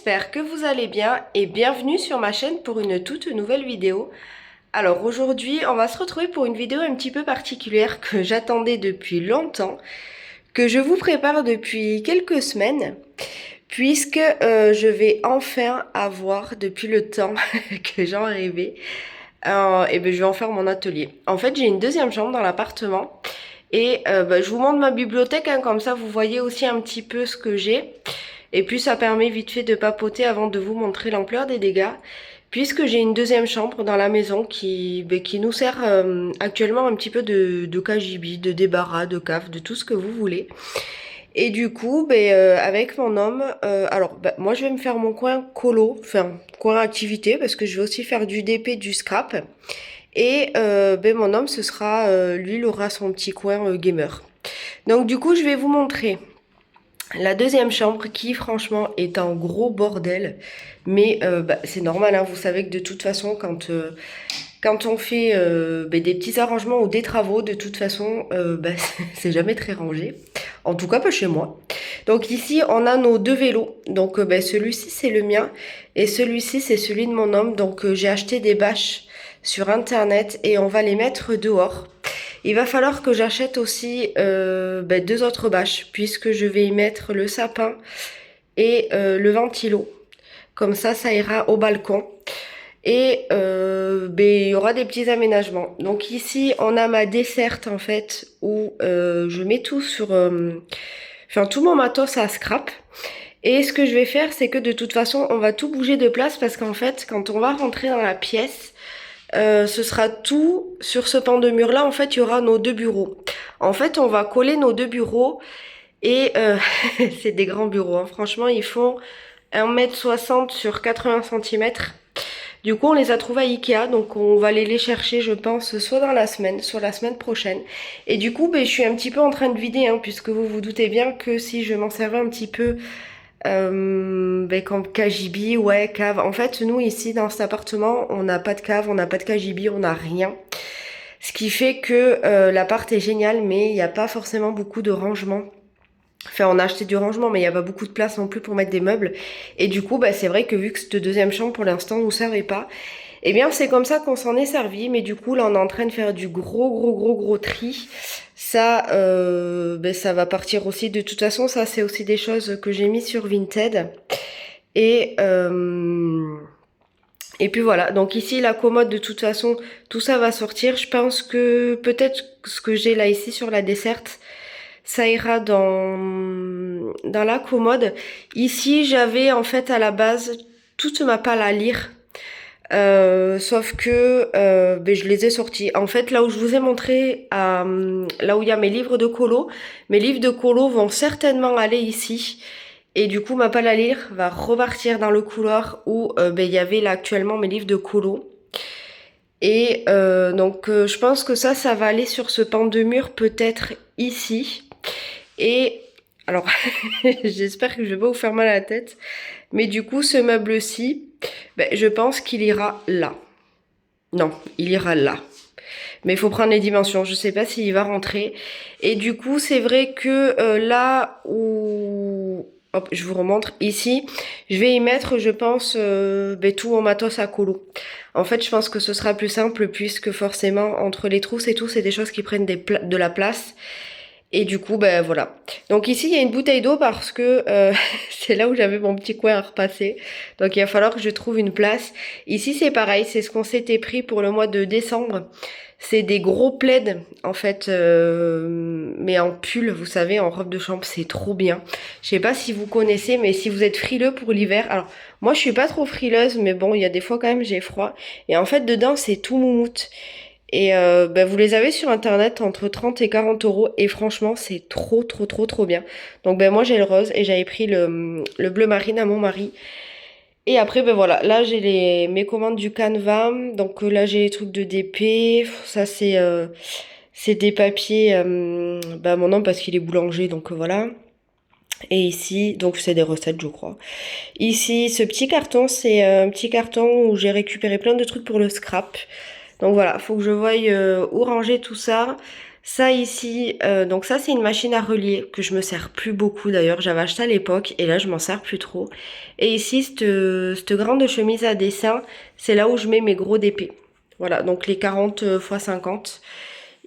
j'espère que vous allez bien et bienvenue sur ma chaîne pour une toute nouvelle vidéo. Alors aujourd'hui, on va se retrouver pour une vidéo un petit peu particulière que j'attendais depuis longtemps, que je vous prépare depuis quelques semaines, puisque je vais enfin avoir, depuis le temps que j'en rêvais, et ben je vais en faire mon atelier. En fait, j'ai une deuxième chambre dans l'appartement et je vous montre ma bibliothèque, hein, comme ça vous voyez aussi un petit peu ce que j'ai. Et puis ça permet vite fait de papoter avant de vous montrer l'ampleur des dégâts, puisque j'ai une deuxième chambre dans la maison qui nous sert actuellement un petit peu de cagibi, de débarras, de cave, de tout ce que vous voulez. Et du coup, avec mon homme, moi je vais me faire mon coin colo, enfin coin activité, parce que je vais aussi faire du DP, du scrap. Et mon homme, lui, il aura son petit coin gamer. Donc du coup, je vais vous montrer la deuxième chambre qui franchement est un gros bordel, mais c'est normal, hein, vous savez que de toute façon quand on fait des petits arrangements ou des travaux, de toute façon c'est jamais très rangé, en tout cas pas chez moi. Donc ici on a nos deux vélos, donc celui-ci c'est le mien et celui-ci c'est celui de mon homme, donc j'ai acheté des bâches sur internet et on va les mettre dehors. Il va falloir que j'achète aussi deux autres bâches, puisque je vais y mettre le sapin et le ventilo. Comme ça ira au balcon. Et il y aura des petits aménagements. Donc ici, on a ma desserte en fait, où je mets tout sur... tout mon matos à scrap. Et ce que je vais faire, c'est que de toute façon, on va tout bouger de place, parce qu'en fait, quand on va rentrer dans la pièce, ce sera tout sur ce pan de mur là. En fait, il y aura nos deux bureaux. En fait, on va coller nos deux bureaux et c'est des grands bureaux, hein. Franchement, ils font 1,60 m sur 80 cm. Du coup, on les a trouvés à Ikea, donc on va aller les chercher, je pense, soit dans la semaine, soit la semaine prochaine. Et du coup, je suis un petit peu en train de vider, hein, puisque vous vous doutez bien que si je m'en servais un petit peu comme KGB, ouais, cave. En fait, nous ici dans cet appartement, on n'a pas de cave, on n'a pas de KGB, on n'a rien. Ce qui fait que l'appart est génial, mais il n'y a pas forcément beaucoup de rangement. Enfin, on a acheté du rangement, mais il n'y a pas beaucoup de place non plus pour mettre des meubles. Et du coup, c'est vrai que vu que cette deuxième chambre, pour l'instant, nous servait pas, eh bien, c'est comme ça qu'on s'en est servi. Mais du coup, là, on est en train de faire du gros tri. Ça, ça va partir aussi. De toute façon, ça, c'est aussi des choses que j'ai mis sur Vinted. Et puis voilà. Donc ici, la commode, de toute façon, tout ça va sortir. Je pense que peut-être ce que j'ai là ici sur la desserte, ça ira dans la commode. Ici, j'avais en fait à la base toute ma palle à lire. Sauf que je les ai sortis. En fait, là où je vous ai montré, là où il y a mes livres de colo vont certainement aller ici. Et du coup, ma palle à lire va repartir dans le couloir où il y avait là actuellement mes livres de colo. Et je pense que ça va aller sur ce pan de mur, peut-être ici. Et alors, j'espère que je vais pas vous faire mal à la tête, mais du coup, ce meuble-ci, je pense qu'il ira là. Non, il ira là. Mais il faut prendre les dimensions. Je sais pas s'il va rentrer. Et du coup, c'est vrai que là où... Hop, je vous remontre. Ici, je vais y mettre, je pense, tout mon matos à colo. En fait, je pense que ce sera plus simple, puisque forcément, entre les trousses et tout, c'est des choses qui prennent de la place. Et du coup, voilà. Donc ici, il y a une bouteille d'eau parce que c'est là où j'avais mon petit coin à repasser. Donc il va falloir que je trouve une place. Ici, c'est pareil, c'est ce qu'on s'était pris pour le mois de décembre. C'est des gros plaids, en fait, mais en pull, vous savez, en robe de chambre, c'est trop bien. Je sais pas si vous connaissez, mais si vous êtes frileux pour l'hiver... Alors, moi, je suis pas trop frileuse, mais bon, il y a des fois quand même, j'ai froid. Et en fait, dedans, c'est tout moumoute. Et vous les avez sur internet entre 30 et 40 euros et franchement c'est trop bien. Donc moi j'ai le rose et j'avais pris le bleu marine à mon mari. Et après voilà, là j'ai mes commandes du Canva. Donc là j'ai les trucs de DP. Ça c'est des papiers mon nom parce qu'il est boulanger, donc voilà. Et ici, donc c'est des recettes je crois. Ici ce petit carton, c'est un petit carton où j'ai récupéré plein de trucs pour le scrap. Donc voilà, faut que je voie où ranger tout ça. Ça ici, donc ça c'est une machine à relier que je me sers plus beaucoup d'ailleurs. J'avais acheté à l'époque et là je m'en sers plus trop. Et ici, cette grande chemise à dessin, c'est là où je mets mes gros d'épée. Voilà, donc les 40 x 50.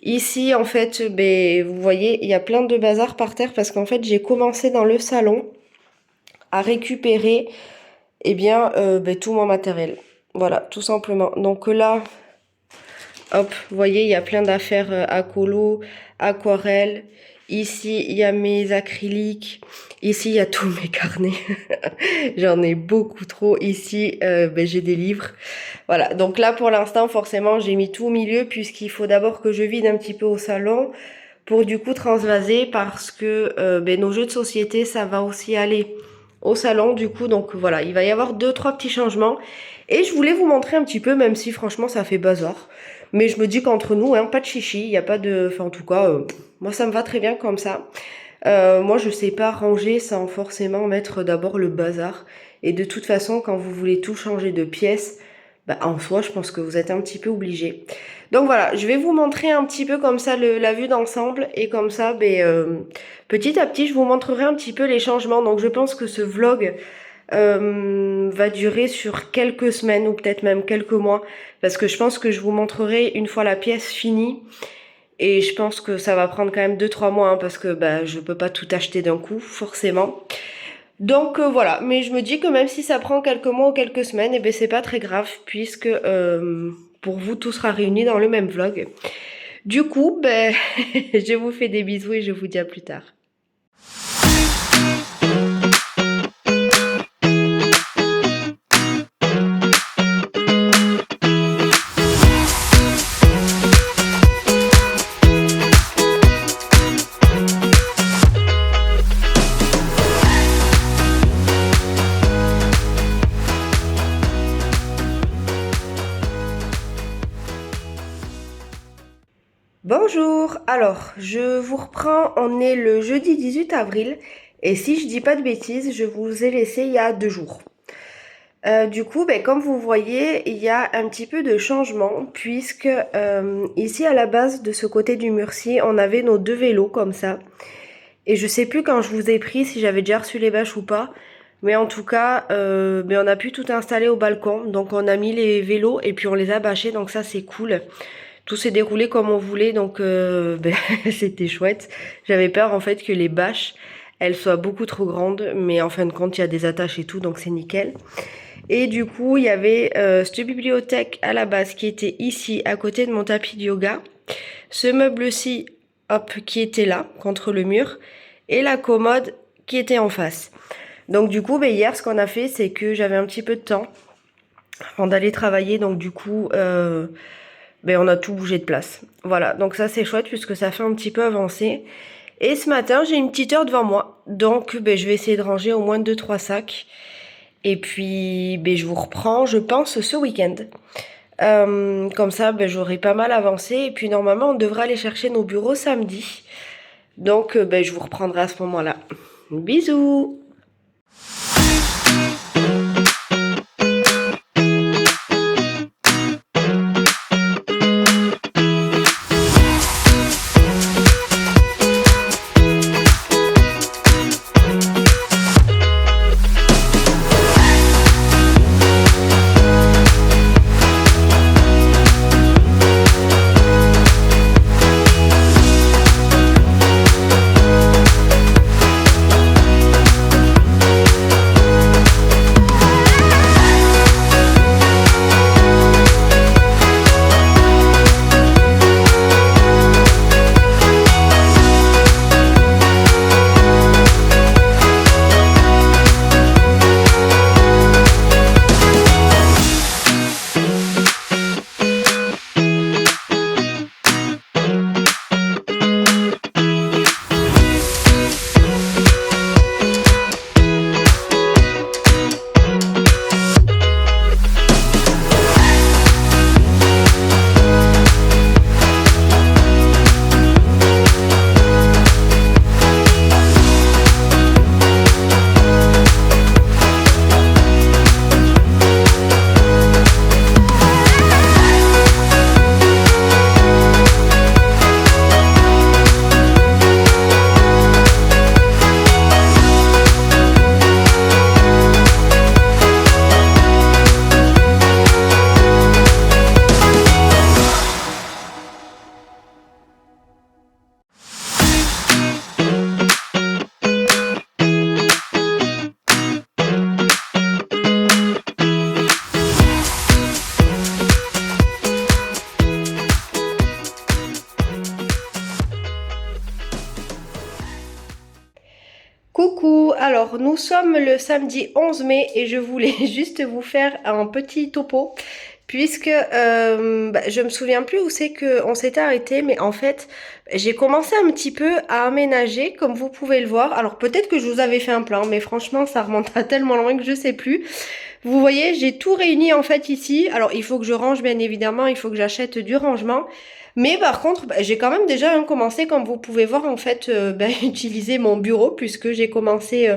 Ici, en fait, ben, vous voyez, il y a plein de bazar par terre parce qu'en fait, j'ai commencé dans le salon à récupérer eh bien, ben, tout mon matériel. Voilà, tout simplement. Donc là, hop, vous voyez, il y a plein d'affaires acolo, aquarelle. Ici, il y a mes acryliques. Ici, il y a tous mes carnets. J'en ai beaucoup trop. Ici, ben, j'ai des livres. Voilà, donc là, pour l'instant, forcément, j'ai mis tout au milieu puisqu'il faut d'abord que je vide un petit peu au salon pour du coup transvaser parce que ben, nos jeux de société, ça va aussi aller au salon du coup. Donc voilà, il va y avoir 2-3 petits changements. Et je voulais vous montrer un petit peu, même si franchement, ça fait bazar. Mais je me dis qu'entre nous, hein, pas de chichi, il n'y a pas de... Enfin, en tout cas, moi, ça me va très bien comme ça. Moi, je sais pas ranger sans forcément mettre d'abord le bazar. Et de toute façon, quand vous voulez tout changer de pièce, bah, en soi, je pense que vous êtes un petit peu obligé. Donc voilà, je vais vous montrer un petit peu comme ça la vue d'ensemble. Et comme ça, ben, petit à petit, je vous montrerai un petit peu les changements. Donc je pense que ce vlog va durer sur quelques semaines ou peut-être même quelques mois. Parce que je pense que je vous montrerai une fois la pièce finie. Et je pense que ça va prendre quand même 2-3 mois hein, parce que bah, je peux pas tout acheter d'un coup, forcément. Donc voilà, mais je me dis que même si ça prend quelques mois ou quelques semaines, et ben c'est pas très grave puisque pour vous tout sera réuni dans le même vlog. Du coup, ben, je vous fais des bisous et je vous dis à plus tard. Bonjour, alors je vous reprends, on est le jeudi 18 avril et si je dis pas de bêtises, je vous ai laissé il y a 2 jours. Du coup, ben, comme vous voyez, il y a un petit peu de changement puisque ici à la base de ce côté du mur-ci, on avait nos 2 vélos comme ça. Et je sais plus quand je vous ai pris si j'avais déjà reçu les bâches ou pas. Mais en tout cas, ben, on a pu tout installer au balcon. Donc on a mis les vélos et puis on les a bâchés, donc ça c'est cool. Tout s'est déroulé comme on voulait, donc ben, c'était chouette. J'avais peur en fait que les bâches, elles soient beaucoup trop grandes, mais en fin de compte, il y a des attaches et tout, donc c'est nickel. Et du coup, il y avait cette bibliothèque à la base qui était ici, à côté de mon tapis de yoga. Ce meuble-ci, hop, qui était là, contre le mur. Et la commode qui était en face. Donc du coup, ben, hier, ce qu'on a fait, c'est que j'avais un petit peu de temps avant d'aller travailler, donc du coup... ben on a tout bougé de place. Voilà, donc ça c'est chouette puisque ça fait un petit peu avancer. Et ce matin, j'ai une petite heure devant moi. Donc ben, je vais essayer de ranger au moins 2-3 sacs. Et puis ben, je vous reprends, je pense, ce week-end. Comme ça, ben, j'aurai pas mal avancé. Et puis normalement, on devrait aller chercher nos bureaux samedi. Donc ben, je vous reprendrai à ce moment-là. Bisous! Alors, nous sommes le samedi 11 mai et je voulais juste vous faire un petit topo puisque je me souviens plus où c'est qu'on s'était arrêté, mais en fait, j'ai commencé un petit peu à aménager, comme vous pouvez le voir. Alors, peut-être que je vous avais fait un plan, mais franchement, ça remonte à tellement loin que je sais plus. Vous voyez, j'ai tout réuni en fait ici. Alors, il faut que je range, bien évidemment, il faut que j'achète du rangement. Mais par contre, j'ai quand même déjà commencé, comme vous pouvez voir, en fait, utiliser mon bureau puisque j'ai commencé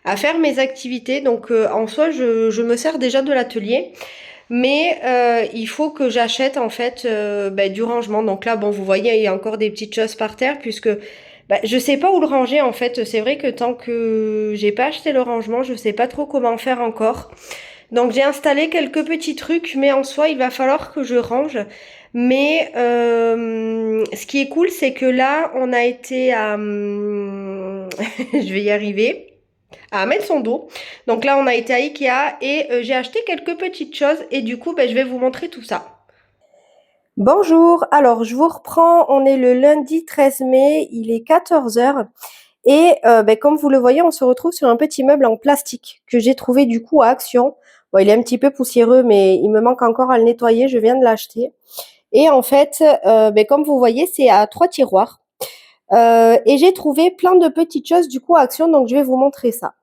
à faire mes activités. Donc, en soi, je me sers déjà de l'atelier. Mais il faut que j'achète en fait du rangement. Donc là, bon, vous voyez, il y a encore des petites choses par terre puisque je sais pas où le ranger en fait. C'est vrai que tant que j'ai pas acheté le rangement, je sais pas trop comment faire encore. Donc j'ai installé quelques petits trucs, mais en soi, il va falloir que je range. Mais ce qui est cool, c'est que là, on a été à... je vais y arriver à mettre son dos. Donc là, on a été à Ikea et j'ai acheté quelques petites choses et du coup, je vais vous montrer tout ça. Bonjour, alors je vous reprends, on est le lundi 13 mai, il est 14 heures et comme vous le voyez, on se retrouve sur un petit meuble en plastique que j'ai trouvé du coup à Action. Bon, il est un petit peu poussiéreux, mais il me manque encore à le nettoyer, je viens de l'acheter. Et en fait, comme vous voyez, c'est à 3 tiroirs. Et j'ai trouvé plein de petites choses du coup à Action, donc je vais vous montrer ça.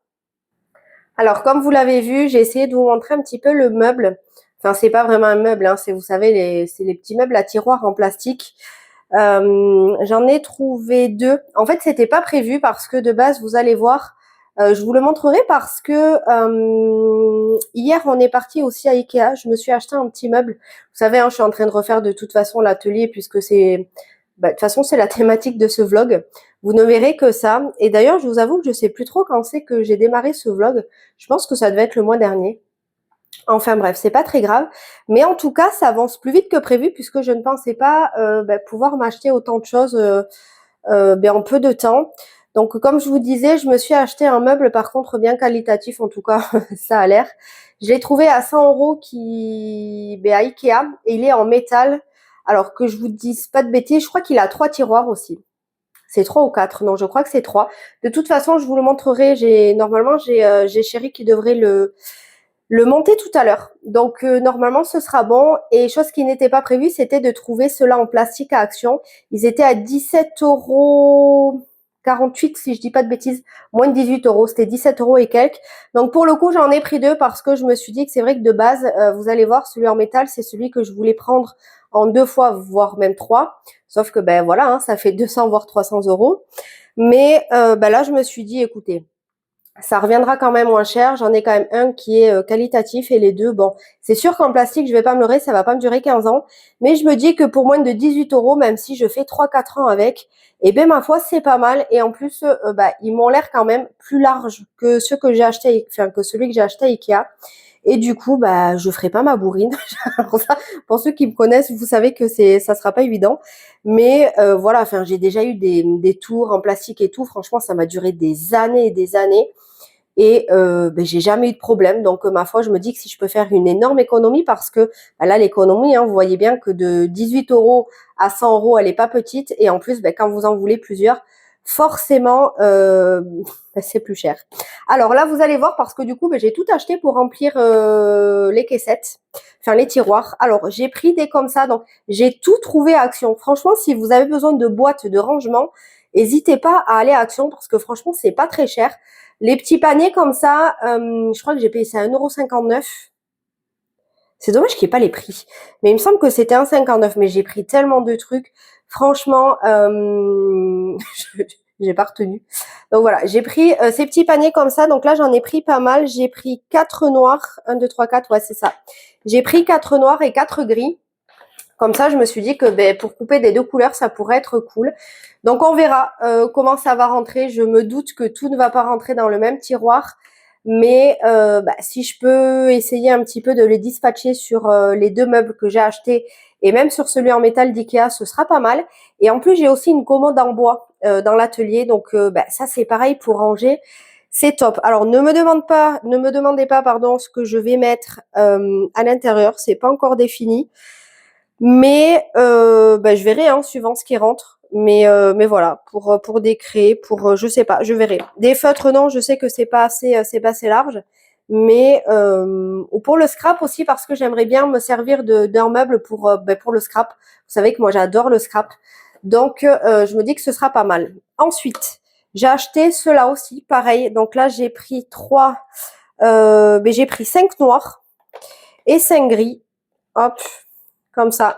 Alors, comme vous l'avez vu, j'ai essayé de vous montrer un petit peu le meuble. Enfin, c'est pas vraiment un meuble, hein, c'est, vous savez, c'est les petits meubles à tiroirs en plastique. J'en ai trouvé deux. En fait, c'était pas prévu parce que de base, vous allez voir, je vous le montrerai parce que hier, on est parti aussi à Ikea. Je me suis acheté un petit meuble. Vous savez, hein, je suis en train de refaire de toute façon l'atelier puisque c'est, de toute façon, c'est la thématique de ce vlog. Vous ne verrez que ça. Et d'ailleurs, je vous avoue que je sais plus trop quand c'est que j'ai démarré ce vlog. Je pense que ça devait être le mois dernier. Enfin bref, c'est pas très grave. Mais en tout cas, ça avance plus vite que prévu puisque je ne pensais pas pouvoir m'acheter autant de choses en peu de temps. Donc comme je vous disais, je me suis acheté un meuble par contre bien qualitatif, en tout cas ça a l'air. Je l'ai trouvé à 100 € à Ikea et il est en métal. Alors que je vous dise pas de bêtises, je crois qu'il a 3 tiroirs aussi. C'est 3 ou 4, non, je crois que c'est 3. De toute façon, je vous le montrerai. Normalement, j'ai Chéri qui devrait le monter tout à l'heure. Donc, normalement, ce sera bon. Et chose qui n'était pas prévue, c'était de trouver ceux-là en plastique à Action. Ils étaient à 17,48 € si je dis pas de bêtises. Moins de 18 €. C'était 17 € et quelques. Donc, pour le coup, j'en ai pris deux parce que je me suis dit que c'est vrai que de base, vous allez voir, celui en métal, c'est celui que je voulais prendre en 2 fois, voire même 3. Sauf que, voilà, hein, ça fait 200 voire 300 €. Mais là, je me suis dit, écoutez, ça reviendra quand même moins cher. J'en ai quand même un qui est qualitatif et les deux, bon, c'est sûr qu'en plastique, je vais pas me leurrer, ça va pas me durer 15 ans. Mais je me dis que pour moins de 18 €, même si je fais 3-4 ans avec, ma foi, c'est pas mal. Et en plus, ils m'ont l'air quand même plus larges que ceux que j'ai acheté, enfin, que celui que j'ai acheté à Ikea. Et du coup, je ferai pas ma bourrine. Alors ça, pour ceux qui me connaissent, vous savez que ça sera pas évident. Mais voilà, enfin, j'ai déjà eu des tours en plastique et tout. Franchement, ça m'a duré des années et des années. Et j'ai jamais eu de problème. Donc, ma foi, je me dis que si je peux faire une énorme économie, parce que là, l'économie, hein, vous voyez bien que de 18 € à 100 €, elle est pas petite. Et en plus, quand vous en voulez plusieurs, forcément, c'est plus cher. Alors là, vous allez voir, parce que du coup, j'ai tout acheté pour remplir les caissettes, enfin les tiroirs. Alors, j'ai pris des comme ça. Donc, j'ai tout trouvé à Action. Franchement, si vous avez besoin de boîtes de rangement, n'hésitez pas à aller à Action, parce que franchement, c'est pas très cher. Les petits paniers comme ça, je crois que j'ai payé ça à 1,59 €. C'est dommage qu'il n'y ait pas les prix. Mais il me semble que c'était 1,59 €. Mais j'ai pris tellement de trucs. Franchement, j'ai pas retenu. Donc voilà, j'ai pris ces petits paniers comme ça. Donc là, j'en ai pris pas mal. J'ai pris 4 noirs. 1, 2, 3, 4. Ouais, c'est ça. J'ai pris 4 noirs et 4 gris. Comme ça, je me suis dit que pour couper des deux couleurs, ça pourrait être cool. Donc, on verra comment ça va rentrer. Je me doute que tout ne va pas rentrer dans le même tiroir. Mais si je peux essayer un petit peu de les dispatcher sur les deux meubles que j'ai achetés et même sur celui en métal d'Ikea, ce sera pas mal. Et en plus, j'ai aussi une commode en bois dans l'atelier. Donc, ça, c'est pareil pour ranger. C'est top. Alors, ne me demandez pas, pardon, ce que je vais mettre à l'intérieur. C'est pas encore défini. Mais je verrai, hein, suivant ce qui rentre. Mais voilà, pour décret, je sais pas, je verrai. Des feutres, non, je sais que c'est pas assez large. Mais ou pour le scrap aussi, parce que j'aimerais bien me servir d'un meuble pour le scrap. Vous savez que moi j'adore le scrap. Donc je me dis que ce sera pas mal. Ensuite, j'ai acheté ceux-là aussi, pareil. Donc là, j'ai pris j'ai pris 5 noirs et 5 gris. Hop, comme ça.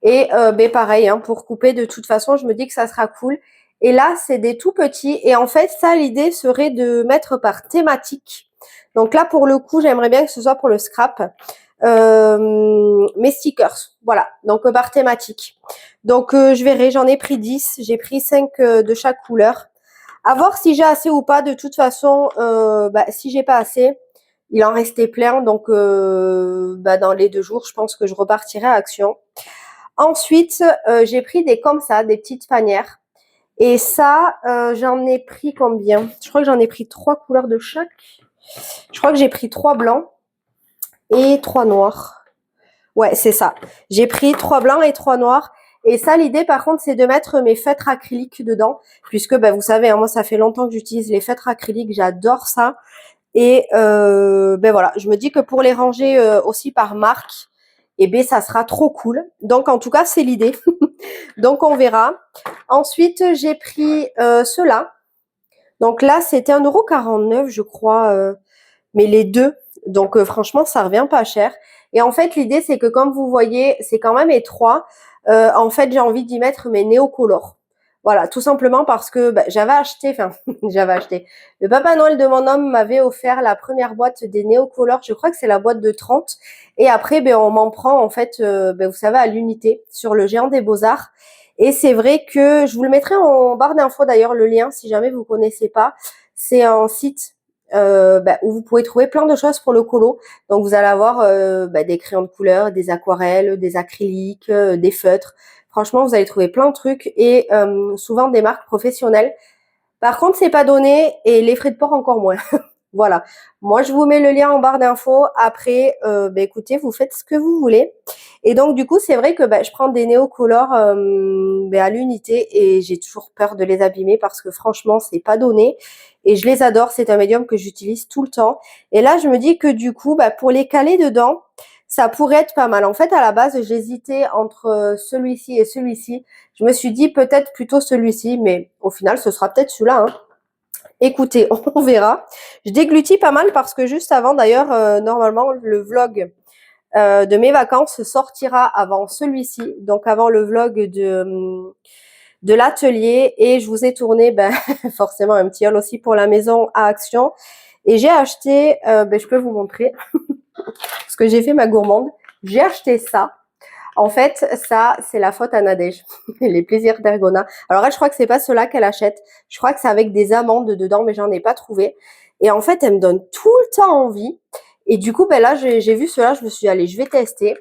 Et pareil, hein, pour couper, de toute façon, je me dis que ça sera cool. Et là, c'est des tout petits. Et en fait, ça, l'idée serait de mettre par thématique. Donc là, pour le coup, j'aimerais bien que ce soit pour le scrap. Mes stickers, voilà, donc par thématique. Donc je verrai, j'en ai pris 10. J'ai pris 5 de chaque couleur. À voir si j'ai assez ou pas. De toute façon, si j'ai pas assez, il en restait plein. Donc dans les 2 jours, je pense que je repartirai à Action. Ensuite, j'ai pris des comme ça, des petites panières. Et ça, j'en ai pris combien? Je crois que j'en ai pris 3 couleurs de chaque. Je crois que j'ai pris 3 blancs et 3 noirs. Ouais, c'est ça. J'ai pris 3 blancs et 3 noirs. Et ça, l'idée, par contre, c'est de mettre mes feutres acryliques dedans. Puisque, vous savez, hein, moi, ça fait longtemps que j'utilise les feutres acryliques. J'adore ça. Et voilà, je me dis que pour les ranger aussi par marque, ça sera trop cool. Donc, en tout cas, c'est l'idée. Donc, on verra. Ensuite, j'ai pris ceux-là. Donc là, c'était 1,49 €, je crois, mais les deux. Donc, franchement, ça revient pas cher. Et en fait, l'idée, c'est que comme vous voyez, c'est quand même étroit. En fait, j'ai envie d'y mettre mes néocolores. Voilà, tout simplement parce que j'avais acheté. Le Papa Noël de mon homme m'avait offert la première boîte des néocolores. Je crois que c'est la boîte de 30. Et après, on m'en prend, en fait, vous savez, à l'unité sur le Géant des Beaux-Arts. Et c'est vrai que je vous le mettrai en barre d'infos d'ailleurs, le lien, si jamais vous connaissez pas. C'est un site où vous pouvez trouver plein de choses pour le colo. Donc vous allez avoir des crayons de couleur, des aquarelles, des acryliques, des feutres. Franchement, vous allez trouver plein de trucs et souvent des marques professionnelles. Par contre, c'est pas donné et les frais de port encore moins. Voilà. Moi, je vous mets le lien en barre d'infos. Après, écoutez, vous faites ce que vous voulez. Et donc, du coup, c'est vrai que je prends des néocolores à l'unité et j'ai toujours peur de les abîmer parce que franchement, c'est pas donné. Et je les adore. C'est un médium que j'utilise tout le temps. Et là, je me dis que du coup, pour les caler dedans, ça pourrait être pas mal. En fait, à la base, j'hésitais entre celui-ci et celui-ci. Je me suis dit peut-être plutôt celui-ci, mais au final, ce sera peut-être celui-là, hein. Écoutez, on verra. Je déglutis pas mal parce que juste avant, d'ailleurs, normalement, le vlog de mes vacances sortira avant celui-ci, donc avant le vlog de l'atelier. Et je vous ai tourné forcément un petit haul aussi pour la maison à Action. Et j'ai acheté, je peux vous montrer, parce que j'ai fait ma gourmande. J'ai acheté ça. En fait, ça, c'est la faute à Nadège. Les plaisirs d'Ergona. Alors elle, je crois que c'est pas cela qu'elle achète. Je crois que c'est avec des amandes dedans, mais j'en ai pas trouvé. Et en fait, elle me donne tout le temps envie. Et du coup, là, j'ai vu cela, je me suis dit, allez, je vais tester.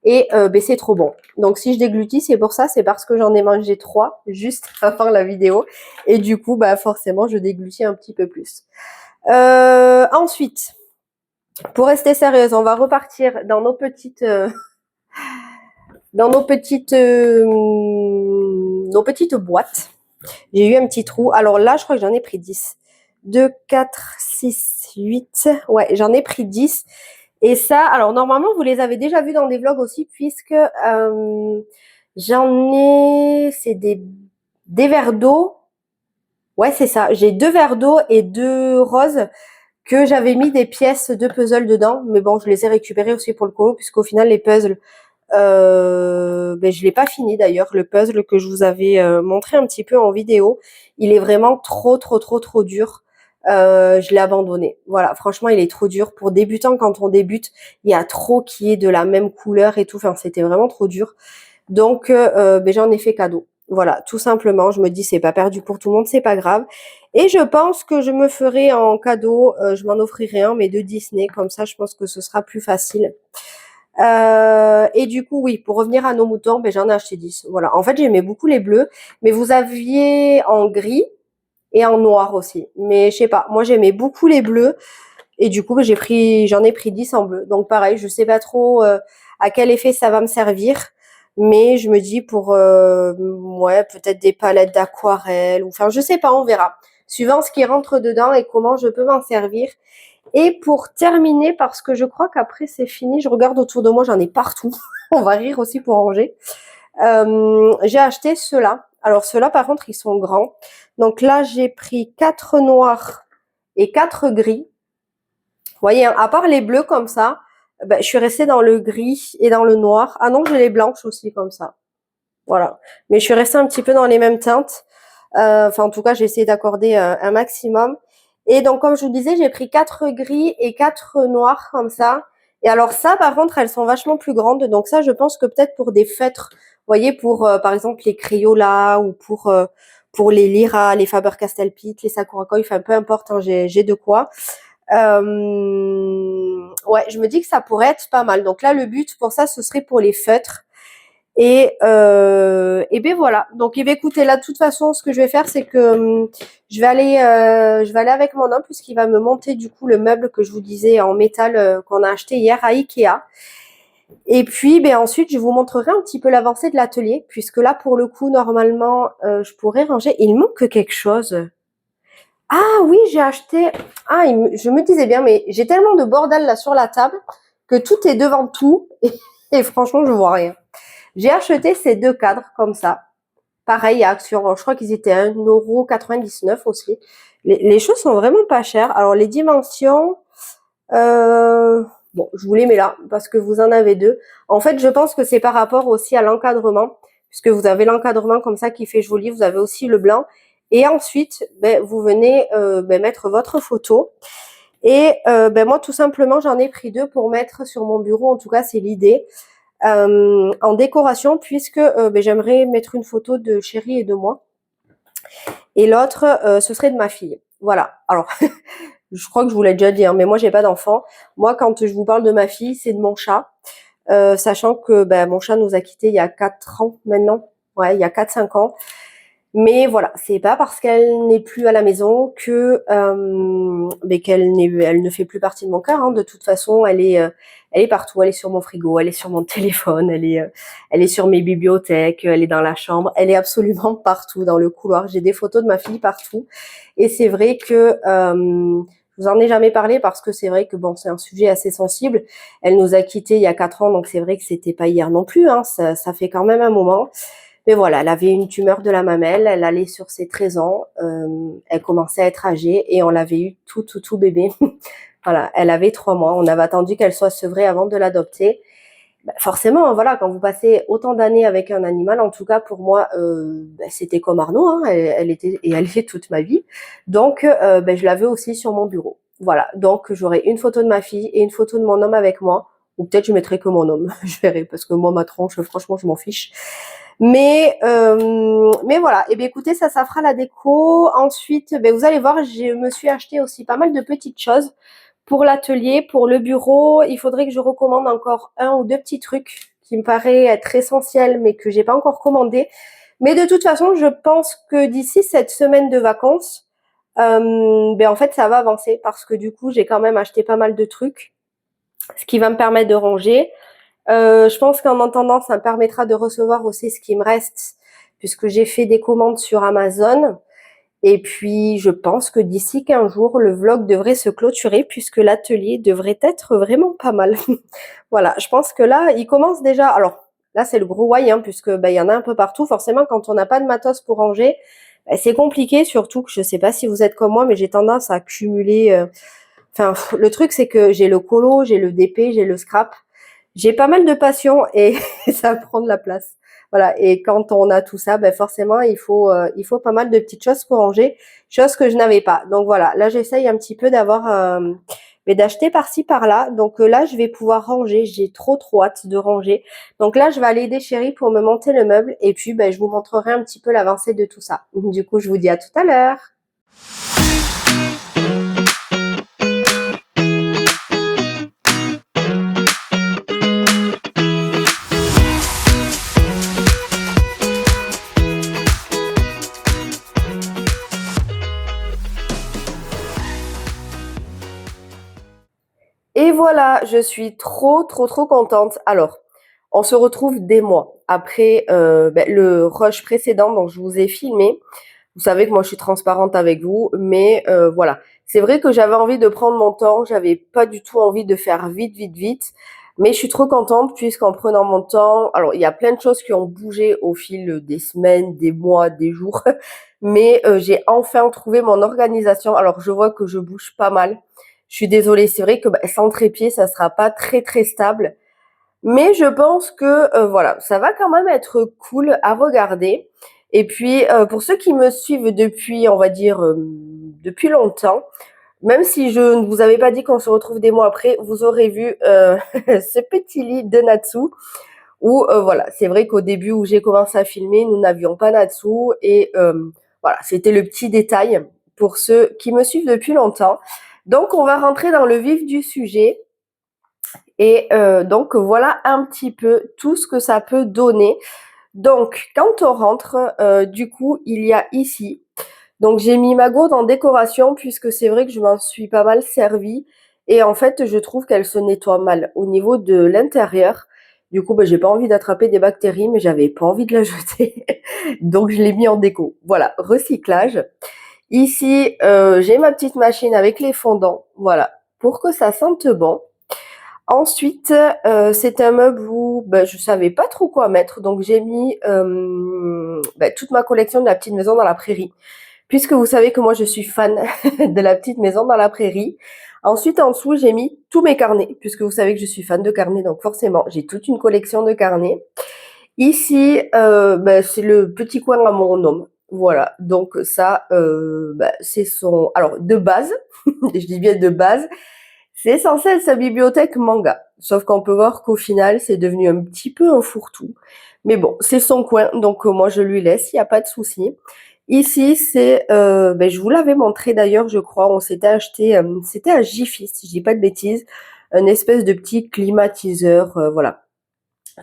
Et c'est trop bon. Donc si je déglutis, c'est pour ça, c'est parce que j'en ai mangé 3 juste avant la vidéo. Et du coup, forcément, je déglutis un petit peu plus. Ensuite, pour rester sérieuse, on va repartir dans nos petites boîtes. J'ai eu un petit trou. Alors là, je crois que j'en ai pris 10. 2, 4, 6, 8. Ouais, j'en ai pris 10. Et ça, alors normalement, vous les avez déjà vus dans des vlogs aussi, puisque c'est des verres d'eau. Ouais, c'est ça. J'ai 2 verres d'eau et 2 roses que j'avais mis des pièces de puzzle dedans. Mais bon, je les ai récupérées aussi pour le colo, puisqu'au final, les puzzles, je l'ai pas fini d'ailleurs, le puzzle que je vous avais montré un petit peu en vidéo. Il est vraiment trop dur. Je l'ai abandonné. Voilà, franchement, il est trop dur. Pour débutants, quand on débute, il y a trop qui est de la même couleur et tout. Enfin, c'était vraiment trop dur. Donc, j'en ai fait cadeau. Voilà, tout simplement. Je me dis, c'est pas perdu pour tout le monde, c'est pas grave. Et je pense que je me ferai en cadeau, je m'en offrirai un, mais de Disney. Comme ça, je pense que ce sera plus facile. Et du coup, oui, pour revenir à nos moutons, j'en ai acheté 10. Voilà. En fait, j'aimais beaucoup les bleus, mais vous aviez en gris et en noir aussi. Mais je sais pas, moi j'aimais beaucoup les bleus et du coup, j'en ai pris 10 en bleu. Donc pareil, je sais pas trop. à quel effet ça va me servir. Mais je me dis pour ouais, peut-être des palettes d'aquarelle, ou enfin je sais pas, on verra. Suivant ce qui rentre dedans et comment je peux m'en servir. Et pour terminer, parce que je crois qu'après c'est fini, je regarde autour de moi, j'en ai partout. On va rire aussi pour ranger. J'ai acheté ceux-là. Alors ceux-là par contre ils sont grands. Donc là j'ai pris 4 noirs et 4 gris. Vous voyez, hein, à part les bleus comme ça, ben, je suis restée dans le gris et dans le noir. Ah non, j'ai les blanches aussi comme ça. Voilà. Mais je suis restée un petit peu dans les mêmes teintes. Enfin, en tout cas, j'ai essayé d'accorder un maximum. Et donc, comme je vous disais, j'ai pris 4 gris et 4 noirs comme ça. Et alors ça, par contre, elles sont vachement plus grandes. Donc ça, je pense que peut-être pour des feutres, vous voyez, pour par exemple les Crayola ou pour les Lyra, les Faber-Castell Pitt, les Sakura Koi, enfin peu importe, hein, j'ai de quoi. Ouais, je me dis que ça pourrait être pas mal. Donc là, le but pour ça, ce serait pour les feutres. Et ben voilà. Donc, eh ben, écoutez, là, de toute façon, ce que je vais faire, c'est que je vais aller avec mon homme puisqu'il va me monter du coup le meuble que je vous disais en métal qu'on a acheté hier à Ikea. Et puis, ben ensuite, je vous montrerai un petit peu l'avancée de l'atelier puisque là, pour le coup, normalement, je pourrais ranger. Il manque quelque chose. Ah oui, j'ai acheté. Ah, je me disais bien, mais j'ai tellement de bordel là sur la table que tout est devant tout et franchement, je vois rien. J'ai acheté ces 2 cadres comme ça. Pareil à Action. Je crois qu'ils étaient à 1,99 € aussi. Les choses sont vraiment pas chères. Alors les dimensions, bon, je vous les mets là parce que vous en avez 2. En fait, je pense que c'est par rapport aussi à l'encadrement, puisque vous avez l'encadrement comme ça qui fait joli. Vous avez aussi le blanc. Et ensuite, ben, vous venez mettre votre photo. Et ben, moi, tout simplement, j'en ai pris 2 pour mettre sur mon bureau. En tout cas, c'est l'idée. En décoration, puisque ben, j'aimerais mettre une photo de Chérie et de moi. Et l'autre, ce serait de ma fille. Voilà. Alors, je crois que je vous l'ai déjà dit, hein, mais moi, j'ai pas d'enfant. Moi, quand je vous parle de ma fille, c'est de mon chat. Sachant que ben, mon chat nous a quittés il y a 4 ans maintenant. Ouais, il y a 4-5 ans. Mais voilà, c'est pas parce qu'elle n'est plus à la maison que mais elle ne fait plus partie de mon cœur. Hein. De toute façon, elle est partout. Elle est sur mon frigo, elle est sur mon téléphone, elle est sur mes bibliothèques, elle est dans la chambre. Elle est absolument partout dans le couloir. J'ai des photos de ma fille partout. Et c'est vrai que je vous en ai jamais parlé parce que c'est vrai que bon, c'est un sujet assez sensible. Elle nous a quittés il y a 4 ans, donc c'est vrai que c'était pas hier non plus. Hein. Ça fait quand même un moment. Mais voilà, elle avait une tumeur de la mamelle, elle allait sur ses 13 ans, elle commençait à être âgée et on l'avait eu tout bébé. Voilà, elle avait 3 mois, on avait attendu qu'elle soit sevrée avant de l'adopter. Bah, forcément, voilà, quand vous passez autant d'années avec un animal, en tout cas pour moi, c'était comme Arnaud, hein, elle était et elle est toute ma vie. Donc, je l'avais aussi sur mon bureau. Voilà, donc j'aurai une photo de ma fille et une photo de mon homme avec moi. Ou peut-être je mettrai que mon homme, je verrai, parce que moi, ma tronche, franchement, je m'en fiche. Mais voilà, et bien écoutez, ça fera la déco. Ensuite, vous allez voir, je me suis acheté aussi pas mal de petites choses pour l'atelier, pour le bureau. Il faudrait que je recommande encore 1 ou 2 petits trucs qui me paraissent être essentiels, mais que j'ai pas encore commandé. Mais de toute façon, je pense que d'ici cette semaine de vacances, en fait, ça va avancer parce que du coup, j'ai quand même acheté pas mal de trucs, ce qui va me permettre de ranger. Je pense qu'en entendant, ça me permettra de recevoir aussi ce qui me reste, puisque j'ai fait des commandes sur Amazon. Et puis, je pense que d'ici 15 jours, le vlog devrait se clôturer, puisque l'atelier devrait être vraiment pas mal. Voilà, je pense que là, il commence déjà. Alors, là, c'est le gros why, hein, puisque il y en a un peu partout. Forcément, quand on n'a pas de matos pour ranger, c'est compliqué, surtout que je sais pas si vous êtes comme moi, mais j'ai tendance à cumuler. Enfin, le truc, c'est que j'ai le colo, j'ai le DP, j'ai le scrap. J'ai pas mal de passion et ça prend de la place. Voilà. Et quand on a tout ça, forcément, il faut pas mal de petites choses pour ranger, choses que je n'avais pas. Donc voilà, là, j'essaye un petit peu d'avoir, d'acheter par-ci, par-là. Donc là, je vais pouvoir ranger. J'ai trop hâte de ranger. Donc là, je vais aller aider Chérie pour me monter le meuble et puis, je vous montrerai un petit peu l'avancée de tout ça. Du coup, je vous dis à tout à l'heure. Et voilà, je suis trop contente. Alors, On se retrouve des mois après le rush précédent dont je vous ai filmé. Vous savez que moi je suis transparente avec vous, mais voilà. C'est vrai que j'avais envie de prendre mon temps, j'avais pas du tout envie de faire vite, vite, vite. Mais je suis trop contente puisqu'en prenant mon temps, alors il y a plein de choses qui ont bougé au fil des semaines, des mois, des jours, mais j'ai enfin trouvé mon organisation. Alors je vois que je bouge pas mal. Je suis désolée, c'est vrai que sans trépied, ça sera pas très très stable. Mais je pense que voilà, ça va quand même être cool à regarder. Et puis pour ceux qui me suivent depuis, on va dire, depuis longtemps, même si je ne vous avais pas dit qu'on se retrouve des mois après, vous aurez vu ce petit lit de Natsu où voilà, c'est vrai qu'au début où j'ai commencé à filmer, nous n'avions pas Natsu et voilà, c'était le petit détail pour ceux qui me suivent depuis longtemps. Donc on va rentrer dans le vif du sujet. Et donc voilà un petit peu tout ce que ça peut donner. Donc quand on rentre, du coup il y a ici, donc j'ai mis ma gourde en décoration puisque c'est vrai que je m'en suis pas mal servie et en fait je trouve qu'elle se nettoie mal au niveau de l'intérieur. Du coup j'ai pas envie d'attraper des bactéries mais j'avais pas envie de la jeter donc je l'ai mis en déco. Voilà, recyclage. Ici j'ai ma petite machine avec les fondants, voilà, pour que ça sente bon. Ensuite, c'est un meuble où je savais pas trop quoi mettre, donc j'ai mis toute ma collection de La Petite Maison dans la Prairie, puisque vous savez que moi je suis fan de La Petite Maison dans la Prairie. Ensuite, en dessous, j'ai mis tous mes carnets, puisque vous savez que je suis fan de carnets, donc forcément, j'ai toute une collection de carnets. Ici, c'est le petit coin à mon homme. Voilà, donc ça, c'est son... Alors, de base, je dis bien de base, c'est censé être sa bibliothèque manga. Sauf qu'on peut voir qu'au final, c'est devenu un petit peu un fourre-tout. Mais bon, c'est son coin, donc moi je lui laisse, il n'y a pas de souci. Ici, c'est, je vous l'avais montré d'ailleurs, je crois, on s'était acheté, c'était à Jiffy, si je dis pas de bêtises, un espèce de petit climatiseur, voilà.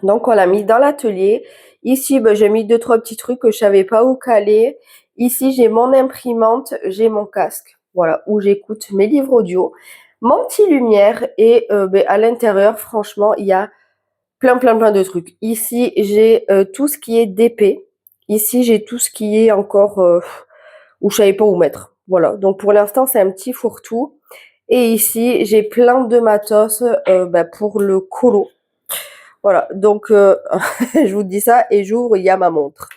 Donc on l'a mis dans l'atelier. Ici, j'ai mis deux, trois petits trucs que je savais pas où caler. Ici, j'ai mon imprimante, j'ai mon casque, voilà, où j'écoute mes livres audio, mon petit lumière et à l'intérieur, franchement, il y a plein, plein, plein de trucs. Ici, j'ai tout ce qui est d'épée. Ici, j'ai tout ce qui est encore où je savais pas où mettre. Voilà. Donc pour l'instant, c'est un petit fourre-tout. Et ici, j'ai plein de matos pour le colo. Voilà. Donc je vous dis ça et j'ouvre, il y a ma montre.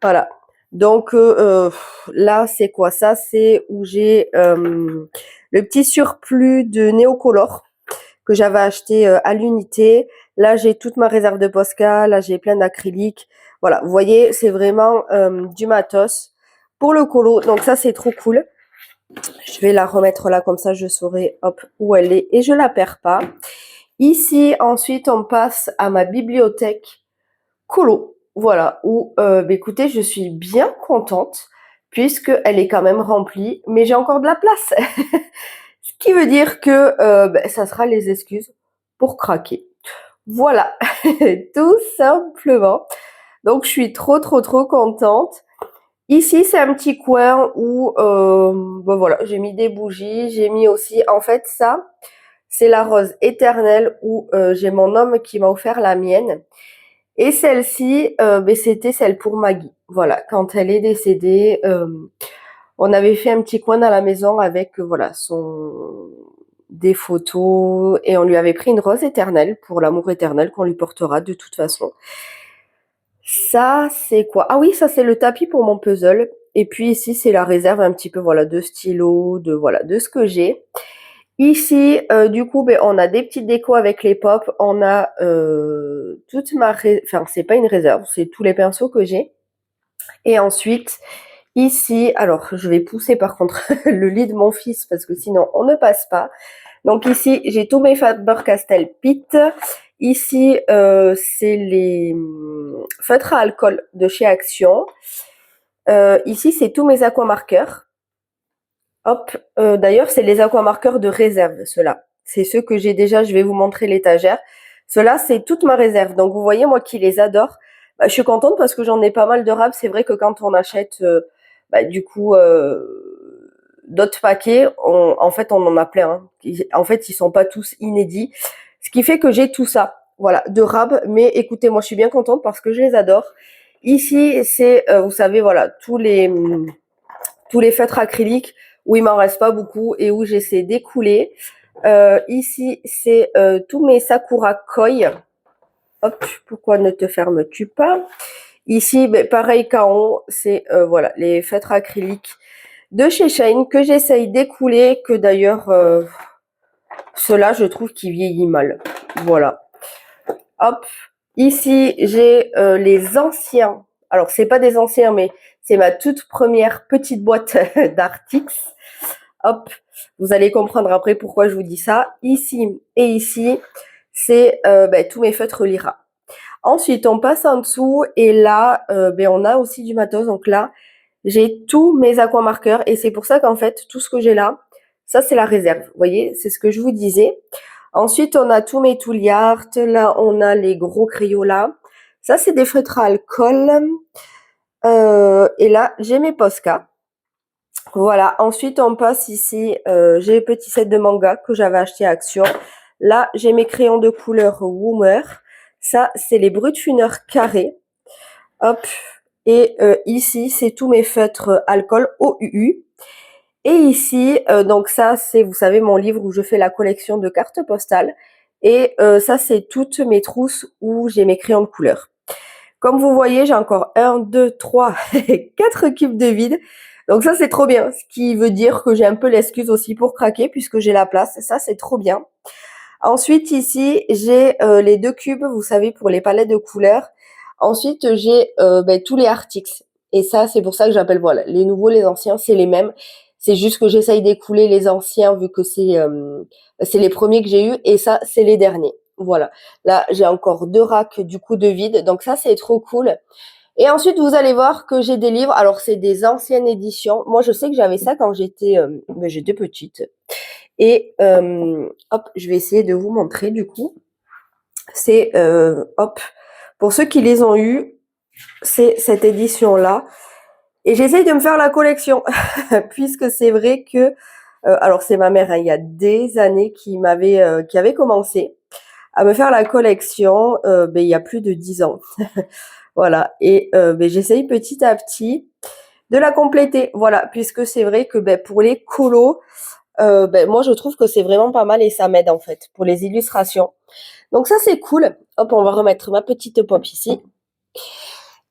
Voilà. Donc là, c'est quoi ça? C'est où j'ai le petit surplus de Néocolor que j'avais acheté à l'unité. Là, j'ai toute ma réserve de Posca. Là, j'ai plein d'acrylique. Voilà, vous voyez, c'est vraiment du matos pour le colo. Donc ça, c'est trop cool. Je vais la remettre là, comme ça, je saurai hop, où elle est et je la perds pas. Ici, ensuite, on passe à ma bibliothèque colo. Voilà, où, écoutez, je suis bien contente puisqu'elle est quand même remplie, mais j'ai encore de la place. Ce qui veut dire que ça sera les excuses pour craquer. Voilà, tout simplement. Donc, je suis trop, trop, trop contente. Ici, c'est un petit coin où, voilà, j'ai mis des bougies. J'ai mis aussi, en fait, ça, c'est la rose éternelle où j'ai mon homme qui m'a offert la mienne. Et celle-ci, c'était celle pour Maggie. Voilà, quand elle est décédée, on avait fait un petit coin dans la maison avec voilà des photos et on lui avait pris une rose éternelle pour l'amour éternel qu'on lui portera de toute façon. Ça, c'est quoi? Ah oui, ça c'est le tapis pour mon puzzle. Et puis ici, c'est la réserve un petit peu voilà de stylos, de ce que j'ai. Ici, du coup, on a des petites décos avec les pops. On a toute ma... Enfin, c'est pas une réserve, c'est tous les pinceaux que j'ai. Et ensuite, ici, alors je vais pousser par contre le lit de mon fils parce que sinon on ne passe pas. Donc ici, j'ai tous mes Faber-Castell Pitt. Ici, c'est les feutres à alcool de chez Action. Ici, c'est tous mes aquamarqueurs. Hop, d'ailleurs, c'est les aquamarqueurs de réserve, ceux-là. C'est ceux que j'ai déjà, je vais vous montrer l'étagère. Ceux-là, c'est toute ma réserve. Donc, vous voyez, moi qui les adore, je suis contente parce que j'en ai pas mal de rab. C'est vrai que quand on achète, du coup, d'autres paquets, en fait, on en a plein. Hein. En fait, ils sont pas tous inédits. Ce qui fait que j'ai tout ça. voilà, de rab. Mais écoutez, moi, je suis bien contente parce que je les adore. Ici, c'est, vous savez, voilà, tous les feutres acryliques où il m'en reste pas beaucoup et où j'essaie d'écouler. Ici, c'est tous mes Sakura Koi. Hop, pourquoi ne te fermes-tu pas? Ici, ben, pareil qu'en haut, c'est voilà, les feutres acryliques de chez Shine que j'essaye d'écouler, que d'ailleurs, ceux-là, je trouve qu'ils vieillissent mal. Voilà. Hop, ici, j'ai les anciens. Alors, c'est pas des anciens, mais c'est ma toute première petite boîte d'Artix. Hop, vous allez comprendre après pourquoi je vous dis ça. Ici et ici, c'est ben, tous mes feutres Lyra. Ensuite, on passe en dessous et là, ben, on a aussi du matos. Donc là, j'ai tous mes aquamarqueurs et c'est pour ça qu'en fait, tout ce que j'ai là, ça c'est la réserve. Vous voyez, c'est ce que je vous disais. Ensuite, on a tous mes Touliart. Là, on a les gros Crayolas. Ça, c'est des feutres à alcool. Et là, j'ai mes Posca. Voilà. Ensuite, on passe ici. J'ai les petits sets de manga que j'avais acheté à Action. Là, j'ai mes crayons de couleur Woomer. Ça, c'est les Brutfuner carrés. Hop. Et ici, c'est tous mes feutres alcool OUU. Et ici, donc ça, c'est, vous savez, mon livre où je fais la collection de cartes postales. Et ça, c'est toutes mes trousses où j'ai mes crayons de couleur. Comme vous voyez, j'ai encore 1, 2, 3, 4 cubes de vide. Donc ça, c'est trop bien. Ce qui veut dire que j'ai un peu l'excuse aussi pour craquer puisque j'ai la place. Ça, c'est trop bien. Ensuite, ici, j'ai les 2 cubes, vous savez, pour les palettes de couleurs. Ensuite, j'ai ben, tous les Artix. Et ça, c'est pour ça que j'appelle, voilà, les nouveaux, les anciens, c'est les mêmes. C'est juste que j'essaye d'écouler les anciens vu que c'est les premiers que j'ai eus. Et ça, c'est les derniers. Voilà. Là, j'ai encore 2 racks du coup de vide. Donc ça, c'est trop cool. Et ensuite, vous allez voir que j'ai des livres. Alors, c'est des anciennes éditions. Moi, je sais que j'avais ça quand j'étais petite. Et hop, je vais essayer de vous montrer du coup. C'est, hop, pour ceux qui les ont eus, c'est cette édition-là. Et j'essaye de me faire la collection, puisque c'est vrai que, alors c'est ma mère, hein, il y a des années qui avait commencé à me faire la collection, ben, il y a plus de 10 ans. Voilà, et ben, j'essaye petit à petit de la compléter, voilà, puisque c'est vrai que ben, pour les colos, ben, moi je trouve que c'est vraiment pas mal et ça m'aide en fait pour les illustrations. Donc ça c'est cool. Hop, on va remettre ma petite pop ici.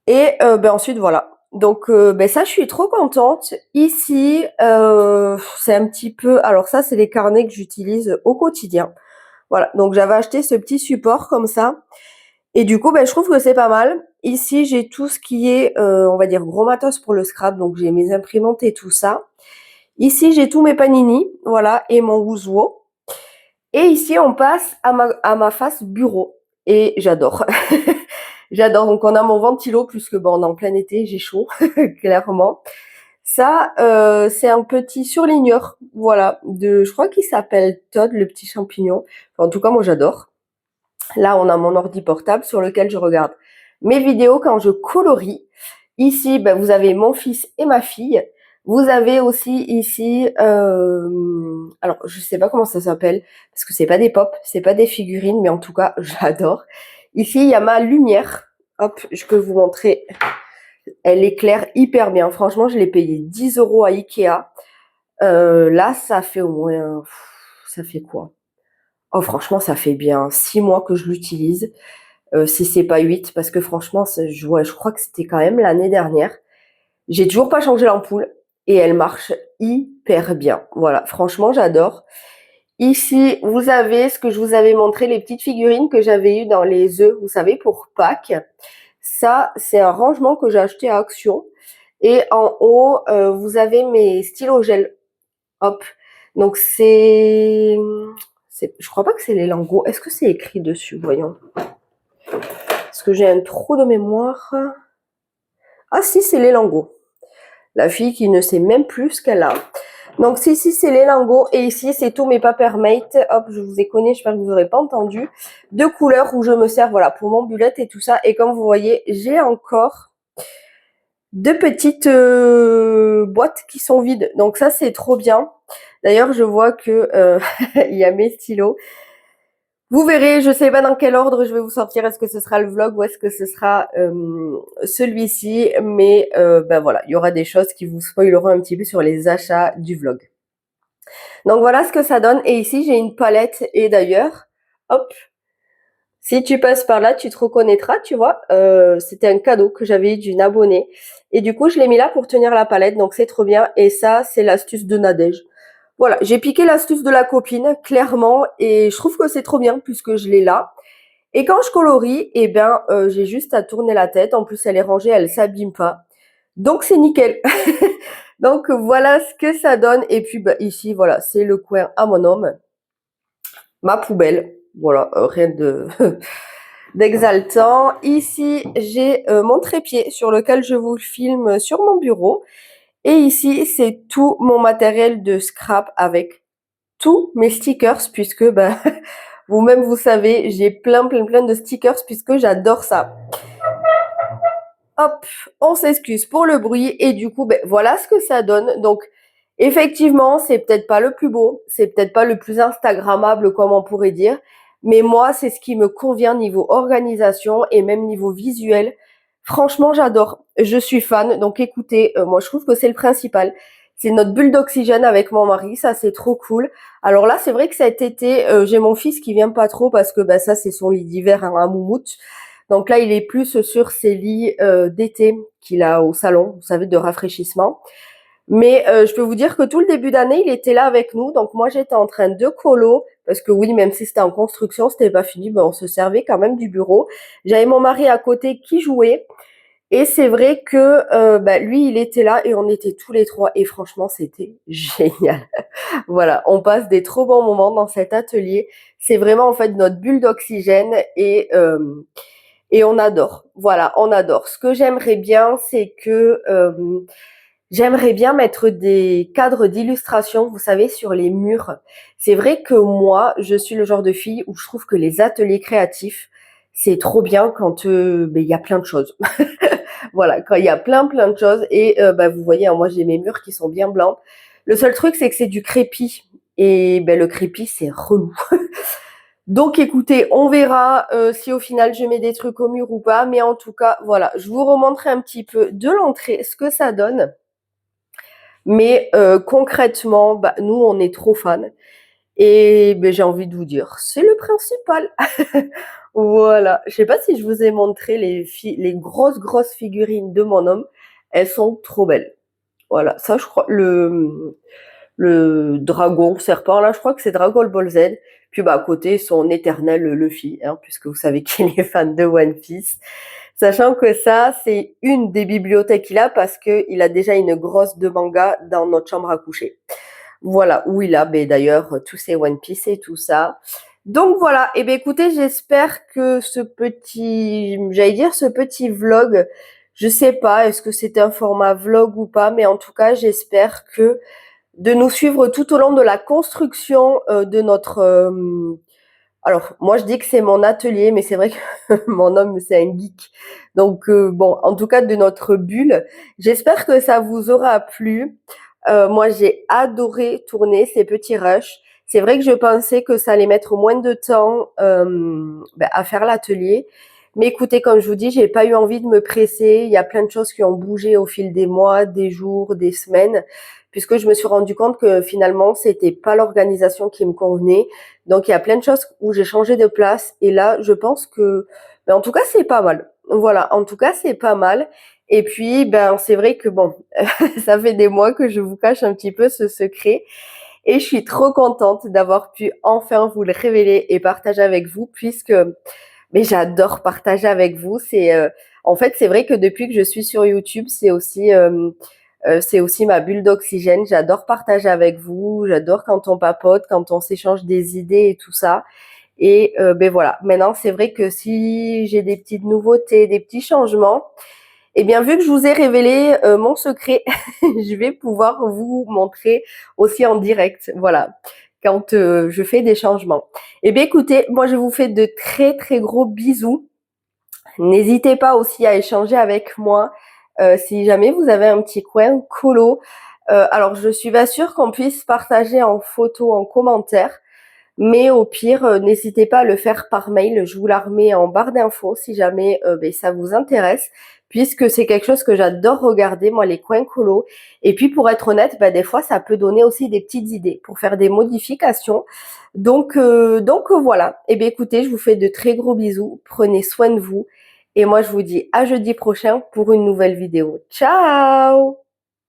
Et ben ensuite voilà. Donc ben ça je suis trop contente. Ici c'est un petit peu. Alors ça c'est les carnets que j'utilise au quotidien. Voilà. Donc j'avais acheté ce petit support comme ça. Et du coup ben je trouve que c'est pas mal. Ici j'ai tout ce qui est on va dire gros matos pour le scrap. Donc j'ai mes imprimantes et tout ça. Ici j'ai tous mes panini. Voilà. Et mon Woozwo. Et ici, on passe à ma face bureau. Et j'adore. J'adore. Donc, on a mon ventilo, puisque bon, on est en plein été, j'ai chaud, clairement. Ça, c'est un petit surligneur, voilà, je crois qu'il s'appelle Todd, le petit champignon. Enfin, en tout cas, moi, j'adore. Là, on a mon ordi portable sur lequel je regarde mes vidéos quand je colorie. Ici, ben, vous avez mon fils et ma fille. Vous avez aussi ici, alors je sais pas comment ça s'appelle, parce que c'est pas des pop, c'est pas des figurines, mais en tout cas, j'adore. Ici, il y a ma lumière. Hop, je peux vous montrer. Elle éclaire hyper bien. Franchement, je l'ai payé 10 € à Ikea. Là, ça fait au moins, ça fait quoi? Oh, franchement, ça fait bien 6 mois que je l'utilise. Si c'est pas 8, parce que franchement, ouais, je crois que c'était quand même l'année dernière. J'ai toujours pas changé l'ampoule et elle marche hyper bien. Voilà, franchement, j'adore. Ici, vous avez ce que je vous avais montré, les petites figurines que j'avais eues dans les œufs, vous savez, pour Pâques. Ça, c'est un rangement que j'ai acheté à Action. Et en haut, vous avez mes stylos gel. Hop. Donc, je crois pas que c'est les lingots. Est-ce que c'est écrit dessus? Voyons. Parce que j'ai un trou de mémoire. Ah si, c'est les lingots. La fille qui ne sait même plus ce qu'elle a. Donc ici c'est les lingots et ici c'est tous mes Papermate. Hop, je vous ai connu, j'espère que vous n'aurez pas entendu. De couleurs où je me sers, voilà, pour mon bullet et tout ça. Et comme vous voyez, j'ai encore deux petites boîtes qui sont vides. Donc ça c'est trop bien. D'ailleurs, je vois que il y a mes stylos. Vous verrez, je sais pas dans quel ordre je vais vous sortir. Est-ce que ce sera le vlog ou est-ce que ce sera celui-ci? Mais ben voilà, il y aura des choses qui vous spoileront un petit peu sur les achats du vlog. Donc voilà ce que ça donne. Et ici, j'ai une palette. Et d'ailleurs, hop, si tu passes par là, tu te reconnaîtras, tu vois. C'était un cadeau que j'avais eu d'une abonnée. Et du coup, je l'ai mis là pour tenir la palette. Donc c'est trop bien. Et ça, c'est l'astuce de Nadège. Voilà, j'ai piqué l'astuce de la copine, clairement. Et je trouve que c'est trop bien puisque je l'ai là. Et quand je colorie, eh ben, j'ai juste à tourner la tête. En plus, elle est rangée, elle s'abîme pas. Donc, c'est nickel. Donc, voilà ce que ça donne. Et puis, bah, ici, voilà, c'est le coin à mon homme. Ma poubelle. Voilà, rien de d'exaltant. Ici, j'ai mon trépied sur lequel je vous filme sur mon bureau. Et ici, c'est tout mon matériel de scrap avec tous mes stickers puisque, bah, vous-même, vous savez, j'ai plein de stickers puisque j'adore ça. Hop, on s'excuse pour le bruit et du coup, ben, voilà ce que ça donne. Donc, effectivement, c'est peut-être pas le plus beau, c'est peut-être pas le plus instagrammable comme on pourrait dire, mais moi, c'est ce qui me convient niveau organisation et même niveau visuel. Franchement, j'adore. Je suis fan. Donc, écoutez, moi, je trouve que c'est le principal. C'est notre bulle d'oxygène avec mon mari, ça c'est trop cool. Alors là, c'est vrai que cet été, j'ai mon fils qui vient pas trop parce que bah, ça c'est son lit d'hiver hein, à moumoute. Donc là, il est plus sur ses lits d'été qu'il a au salon, vous savez, de rafraîchissement. Mais je peux vous dire que tout le début d'année, il était là avec nous. Donc moi, j'étais en train de colo, parce que oui, même si c'était en construction, c'était pas fini, ben, on se servait quand même du bureau. J'avais mon mari à côté qui jouait. Et c'est vrai que bah, lui, il était là et on était tous les trois. Et franchement, c'était génial. Voilà, on passe des trop bons moments dans cet atelier. C'est vraiment en fait notre bulle d'oxygène et on adore. Voilà, on adore. Ce que j'aimerais bien, c'est que j'aimerais bien mettre des cadres d'illustration, vous savez, sur les murs. C'est vrai que moi, je suis le genre de fille où je trouve que les ateliers créatifs, c'est trop bien quand ben, il y a plein de choses. Voilà, quand il y a plein de choses. Et bah, vous voyez, hein, moi j'ai mes murs qui sont bien blancs. Le seul truc, c'est que c'est du crépi. Et ben, le crépi, c'est relou. Donc écoutez, on verra si au final je mets des trucs au mur ou pas. Mais en tout cas, voilà, je vous remontrerai un petit peu de l'entrée ce que ça donne. Mais concrètement, bah, nous, on est trop fans. Et ben, j'ai envie de vous dire, c'est le principal. Voilà. Je sais pas si je vous ai montré les grosses figurines de mon homme. Elles sont trop belles. Voilà. Ça, je crois, le dragon serpent, là, je crois que c'est Dragon Ball Z. Puis, bah, à côté, son éternel Luffy, hein, puisque vous savez qu'il est fan de One Piece. Sachant que ça, c'est une des bibliothèques qu'il a parce qu'il a déjà une grosse de manga dans notre chambre à coucher. Voilà, où il a ben, d'ailleurs tous ses One Piece et tout ça. Donc voilà, et bien écoutez, j'espère que ce petit, j'allais dire ce petit vlog, je sais pas, est-ce que c'était un format vlog ou pas, mais en tout cas, j'espère que de nous suivre tout au long de la construction de notre... alors, moi je dis que c'est mon atelier, mais c'est vrai que mon homme c'est un geek. Donc bon, en tout cas de notre bulle, j'espère que ça vous aura plu. Moi, j'ai adoré tourner ces petits rushs. C'est vrai que je pensais que ça allait mettre moins de temps ben, à faire l'atelier. Mais écoutez, comme je vous dis, j'ai pas eu envie de me presser. Il y a plein de choses qui ont bougé au fil des mois, des jours, des semaines, puisque je me suis rendu compte que finalement, c'était pas l'organisation qui me convenait. Donc, il y a plein de choses où j'ai changé de place. Et là, je pense que, ben, en tout cas, c'est pas mal. Voilà, en tout cas, c'est pas mal. Et puis, ben, c'est vrai que bon, ça fait des mois que je vous cache un petit peu ce secret. Et je suis trop contente d'avoir pu enfin vous le révéler et partager avec vous, puisque mais j'adore partager avec vous. En fait, c'est vrai que depuis que je suis sur YouTube, c'est aussi ma bulle d'oxygène. J'adore partager avec vous. J'adore quand on papote, quand on s'échange des idées et tout ça. Et ben voilà. Maintenant, c'est vrai que si j'ai des petites nouveautés, des petits changements, eh bien, vu que je vous ai révélé mon secret, je vais pouvoir vous montrer aussi en direct, voilà, quand je fais des changements. Eh bien, écoutez, moi, je vous fais de très gros bisous. N'hésitez pas aussi à échanger avec moi si jamais vous avez un petit coin colo. Alors, je suis pas sûre qu'on puisse partager en photo, en commentaire. Mais au pire, n'hésitez pas à le faire par mail. Je vous la remets en barre d'infos si jamais ça vous intéresse, puisque c'est quelque chose que j'adore regarder, moi, les coins colo. Et puis, pour être honnête, des fois, ça peut donner aussi des petites idées pour faire des modifications. Donc voilà. Eh bien, écoutez, je vous fais de très gros bisous. Prenez soin de vous. Et moi, je vous dis à jeudi prochain pour une nouvelle vidéo. Ciao!